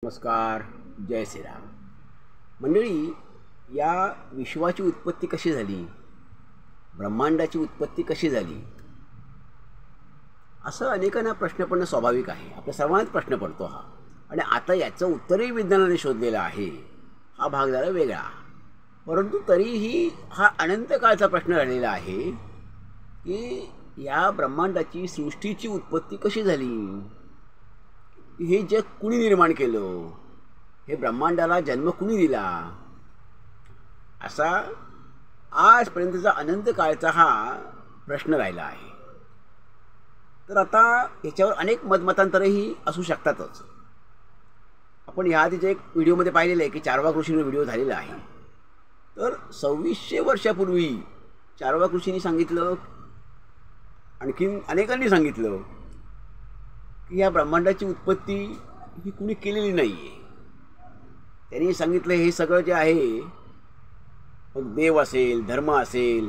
नमस्कार. जय श्रीराम. मंडळी, या विश्वाची उत्पत्ती कशी झाली, ब्रह्मांडाची उत्पत्ती कशी झाली, असं अनेकांना प्रश्न पडणं स्वाभाविक आहे. आपल्या सर्वांनाच प्रश्न पडतो हा. आणि आता याचं उत्तरही विज्ञानाने शोधलेलं आहे. हा भाग झाला वेगळा, परंतु तरीही हा अनंत काळचा प्रश्न राहिलेला आहे की या ब्रह्मांडाची सृष्टीची उत्पत्ती कशी झाली, हे जग कुणी निर्माण केलं, हे ब्रह्मांडाला जन्म कुणी दिला, असा आजपर्यंतचा अनंत काळचा हा प्रश्न राहिला आहे. तर आता याच्यावर अनेक मतमतांतरही असू शकतातच. आपण ह्याआधीच्या एक व्हिडिओमध्ये पाहिलेलं आहे की चारवाक ऋषींवर व्हिडिओ झालेला आहे. तर 2600 वर्षापूर्वी चारवाक ऋषींनी सांगितलं, आणखीन अनेकांनी सांगितलं की या ब्रह्मांडाची उत्पत्ती ही कुणी केलेली नाही आहे. त्यांनी सांगितलं हे सगळं जे आहे, मग देव असेल, धर्म असेल,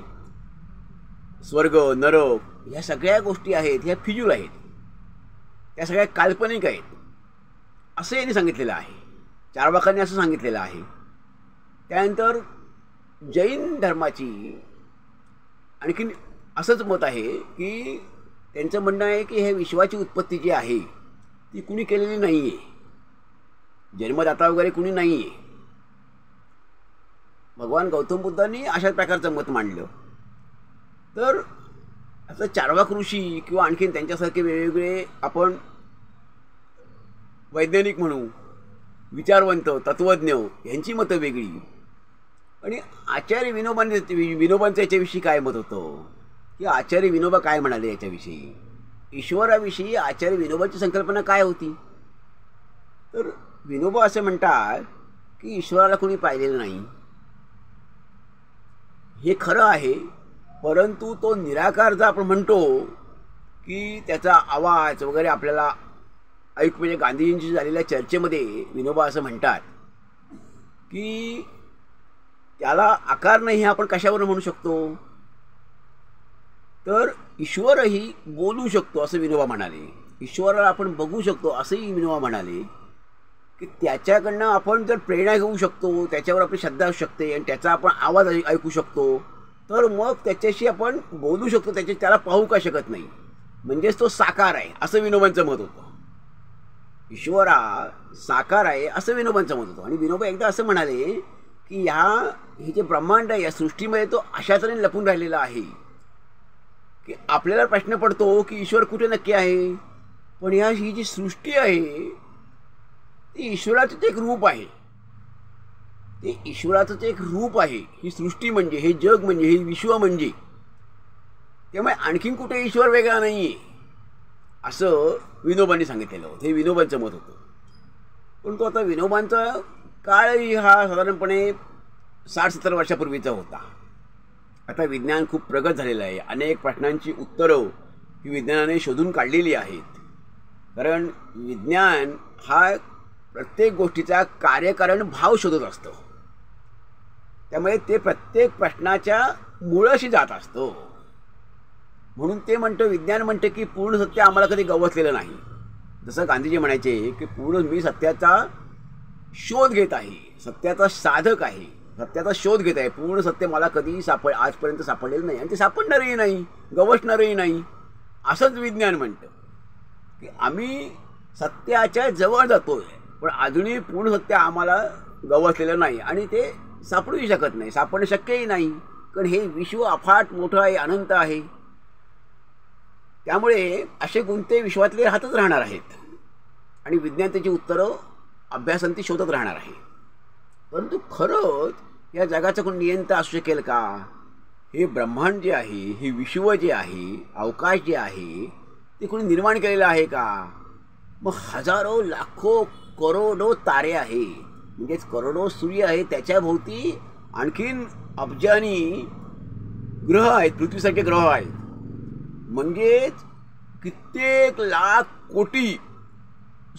स्वर्ग नरक, ह्या सगळ्या गोष्टी आहेत, ह्या फिजूल आहेत, त्या सगळ्या काल्पनिक आहेत, असं यांनी सांगितलेलं आहे. चारवाकांनी असं सांगितलेलं आहे. त्यानंतर जैन धर्माची आणखीन असंच मत आहे की त्यांचं म्हणणं आहे की हे विश्वाची उत्पत्ती जी आहे ती कुणी केलेली नाही आहे, जन्मदाता वगैरे कुणी नाही आहे. भगवान गौतम बुद्धांनी अशाच प्रकारचं मत मांडलं. तर आता चारवाक ऋषी किंवा आणखीन त्यांच्यासारखे वेगवेगळे आपण वैज्ञानिक म्हणू, विचारवंत, तत्त्वज्ञ, यांची मतं वेगळी. आणि आचार्य विनोबांचं याच्याविषयी काय मत होतं, की आचार्य विनोबा काय म्हणाले याच्याविषयी, ईश्वराविषयी आचार्य विनोबाची संकल्पना काय होती. तर विनोबा असे म्हणतात की ईश्वराला कोणी पाहिलेलं नाही, हे खरं आहे. परंतु तो निराकार जर आपण म्हणतो की त्याचा आवाज वगैरे आपल्याला ऐकू, म्हणजे गांधीजींशी झालेल्या चर्चेमध्ये विनोबा असं म्हणतात की त्याला आकार नाही, हे आपण कशावर म्हणू शकतो. तर ईश्वरही बोलू शकतो असं विनोबा म्हणाले, ईश्वराला आपण बघू शकतो असंही विनोबा म्हणाले, की त्याच्याकडनं आपण जर प्रेरणा घेऊ शकतो, त्याच्यावर आपली श्रद्धा असू शकते आणि त्याचा आपण आवाज ऐकू शकतो, तर मग त्याच्याशी आपण बोलू शकतो, त्याला पाहू का शकत नाही, म्हणजेच तो साकार आहे असं विनोबांचं मत होतं. ईश्वरा साकार आहे असं विनोबांचं मत होतं. आणि विनोबा एकदा असं म्हणाले की हे जे ब्रह्मांड आहे या सृष्टीमध्ये तो अशा तऱ्हेने लपून राहिलेला आहे की आपल्याला प्रश्न पडतो की ईश्वर कुठे नक्की आहे. पण ही जी सृष्टी आहे ती ईश्वराचंच एक रूप आहे, ते ईश्वराचंच एक रूप आहे. ही सृष्टी म्हणजे, हे जग म्हणजे, हे विश्व म्हणजे, त्यामुळे आणखीन कुठे ईश्वर वेगळा नाही आहे असं विनोबांनी सांगितलेलं होतं. हे विनोबांचं मत होतं. परंतु आता विनोबांचा काळही हा साधारणपणे 60-70 वर्षापूर्वीचा होता. आता विज्ञान खूप प्रगत झालेलं आहे. अनेक प्रश्नांची उत्तरं ही विज्ञानाने शोधून काढलेली आहेत. कारण विज्ञान हा प्रत्येक गोष्टीचा कार्यकारण भाव शोधत असतो, त्यामुळे ते प्रत्येक प्रश्नाच्या मुळाशी जात असतो. म्हणून ते म्हणतं, विज्ञान म्हणतं की पूर्ण सत्य आम्हाला कधी गवसलेलं नाही. जसं गांधीजी म्हणायचे की मी सत्याचा शोध घेत आहे, सत्याचा साधक आहे, सत्याचा शोध घेत आहे, पूर्ण सत्य मला कधी आजपर्यंत सापडलेलं नाही आणि ते सापडणारही नाही, गवसणारही नाही. असंच विज्ञान म्हणतं की आम्ही सत्याच्या जवळ जातोय, पण अजूनही पूर्ण सत्य आम्हाला गवसलेलं नाही आणि ते सापडूही शकत नाही, सापडणं शक्यही नाही. कारण हे विश्व अफाट मोठं आहे, अनंत आहे. त्यामुळे असे गुंते विश्वातले राहतच राहणार आहेत आणि विज्ञान त्याची उत्तरं अभ्यासांती शोधत राहणार आहे. परंतु खरंच या जगाचं कोण नियंत्रण असू शकेल का. हे ब्रह्मांड जे आहे, हे विश्व जे आहे, अवकाश जे आहे, ते कोणी निर्माण केलेलं आहे का. मग हजारो लाखो करोडो तारे आहेत, म्हणजेच करोडो सूर्य आहेत, त्याच्याभोवती आणखीन अब्जानी ग्रह आहेत, पृथ्वीसारखे ग्रह आहेत, म्हणजेच कित्येक लाख कोटी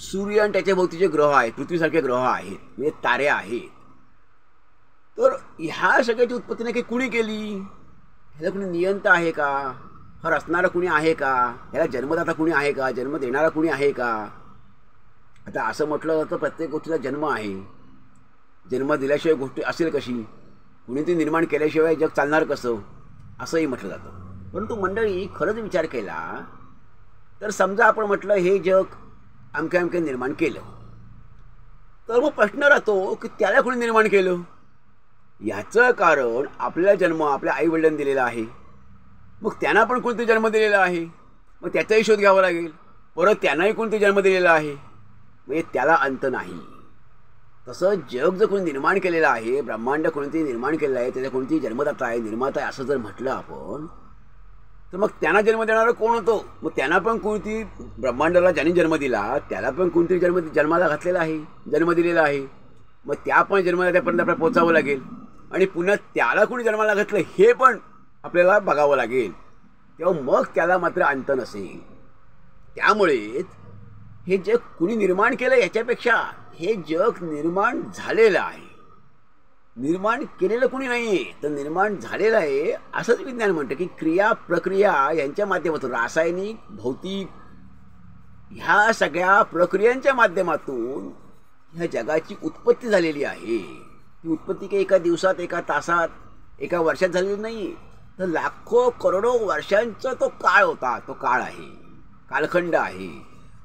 सूर्य आणि त्याच्या भोवतीचे ग्रह आहेत, पृथ्वीसारखे ग्रह आहेत, म्हणजे तारे आहेत. तर ह्या सगळ्याची उत्पत्ती नक्की कुणी केली, ह्याला कुणी नियंता आहे का, हा रचणारा कुणी आहे का, ह्याला जन्मदाता कुणी आहे का, जन्म देणारा कुणी आहे का, आता असं म्हटलं जातं प्रत्येक गोष्टीला जन्म आहे, जन्म दिल्याशिवाय गोष्टी असेल कशी, कुणी ती निर्माण केल्याशिवाय जग चालणार कसं, असंही म्हटलं जातं. परंतु मंडळी खरंच विचार केला तर समजा आपण म्हटलं हे जग अमक्या अमक्या निर्माण केलं, तर मग प्रश्न राहतो की त्याला कोणी निर्माण केलं. याचं कारण आपल्याला जन्म आपल्या आईवडिलांनी दिलेला आहे, मग त्यांना पण कोणते जन्म दिलेला आहे, मग त्याचाही शोध घ्यावा लागेल. परत त्यांनाही कोणते जन्म दिलेला आहे, म्हणजे त्याला अंत नाही. तसं जग जर कोणी निर्माण केलेलं आहे, ब्रह्मांड कोणीतरी निर्माण केलेलं आहे, त्याचा कोणतीही जन्मदाता आहे, निर्माता आहे असं जर म्हटलं आपण, तर मग त्यांना जन्म देणारा कोण होतो. मग त्यांना पण कोणती ब्रह्मांडाला ज्यांनी जन्म दिला त्याला पण कोणतरी जन्माला घातलेला आहे, जन्म दिलेला आहे. मग त्या पण जन्मदात्यापर्यंत आपल्याला पोचावं लागेल आणि पुन्हा त्याला कोणी जन्माला घातलं हे पण आपल्याला बघावं लागेल. तेव्हा मग त्याला मात्र अंत नसेल. त्यामुळे हे जग कुणी निर्माण केलं याच्यापेक्षा हे जग निर्माण झालेलं आहे, निर्माण केलेलं कुणी नाही आहे, तर निर्माण झालेलं आहे असंच विज्ञान म्हणतं की क्रिया प्रक्रिया यांच्या माध्यमातून, रासायनिक भौतिक ह्या सगळ्या प्रक्रियांच्या माध्यमातून ह्या जगाची उत्पत्ती झालेली आहे. ती उत्पत्ती काही एका दिवसात, एका तासात, एका वर्षात झालेली नाही, तर लाखो करोडो वर्षांचा तो काळ होता, तो काळ आहे, कालखंड आहे.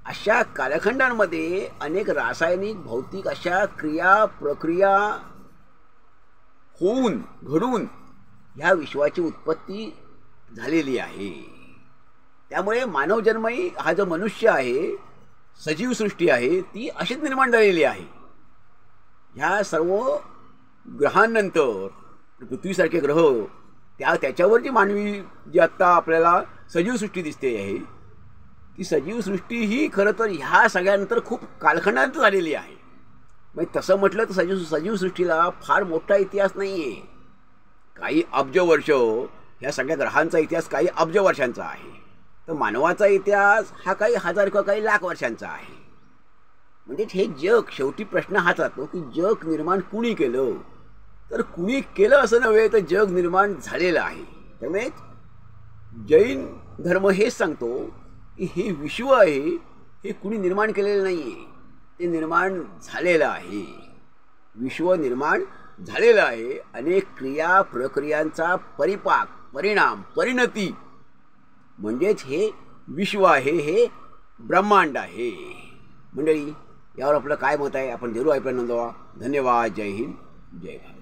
अशा कालखंडांमध्ये अनेक रासायनिक भौतिक अशा क्रिया प्रक्रिया होऊन घडून ह्या विश्वाची उत्पत्ती झालेली आहे. त्यामुळे मानवजन्मही हा जो मनुष्य आहे, सजीव सृष्टी आहे, ती अशीच निर्माण झालेली आहे. ह्या सर्व ग्रहांनंतर पृथ्वीसारखे ग्रह त्याच्यावर जी मानवी जी आत्ता आपल्याला सजीव सृष्टी दिसते आहे, ती सजीव सृष्टी ही खरं तर ह्या सगळ्यानंतर खूप कालखंडानंतर झालेली आहे. म्हणजे तसं म्हटलं तर सजीव सृष्टीला फार मोठा इतिहास नाही आहे. काही अब्ज वर्ष ह्या सगळ्या ग्रहांचा इतिहास काही अब्ज वर्षांचा आहे, तर मानवाचा इतिहास हा काही हजार किंवा काही लाख वर्षांचा आहे. म्हणजे हे जग, शेवटी प्रश्न हाच राहतो की जग निर्माण कुणी केलं, तर कुणी केलं असं नव्हे, तर जग निर्माण झालेलं आहे. त्यामुळे जैन धर्म हेच सांगतो की हे विश्व आहे हे कुणी निर्माण केलेलं नाही आहे, ते निर्माण झालेलं आहे. विश्व निर्माण झालेलं आहे. अनेक क्रिया प्रक्रियांचा परिपाक, परिणाम, परिणती म्हणजेच हे विश्व आहे, हे ब्रह्मांड आहे. मंडळी, यावर आपलं काय मत आहे आपण जरूर ऐकून नोंदवा. धन्यवाद. जय हिंद, जय भारत.